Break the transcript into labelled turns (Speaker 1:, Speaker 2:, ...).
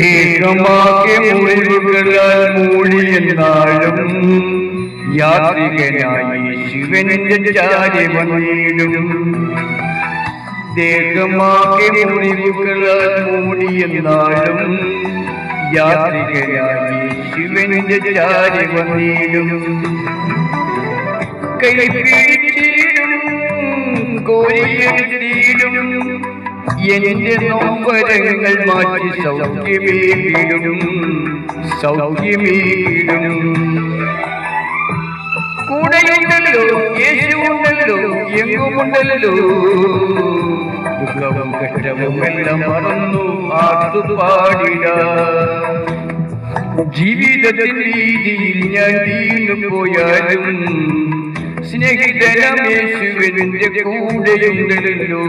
Speaker 1: ഏകമാകെ മുറിവുകളാൽ മൂടിയെന്നാലും യാത്രികനായി ശിവന്റെ ചാരി വന്നിടും. ദേഹമാകെ മുറിവുകളാൽ മൂടിയെന്നാലും യാത്രികനായി ശിവന്റെ ചാരി വന്നിടും. കൈപിടിച്ചിടും കോരിയെടുത്തിടും എന്റെ നൊമ്പരങ്ങൾ മാറ്റി സൗഖ്യമേകിടും സൗഖ്യമേകിടും. കൂടെയുണ്ടല്ലോ യേശുവുണ്ടല്ലോ എങ്ങുമുണ്ടല്ലോ. ദുഃഖവും കഷ്ടവും എല്ലാം മറന്നു ആർത്തുപാടിട. ജീവിതത്തിൽ വീതിയിൽ ഞാൻ വീണു പോയാലും സ്നേഹിതനാം യേശുവിന്റെ കൂടെയുണ്ടല്ലോ.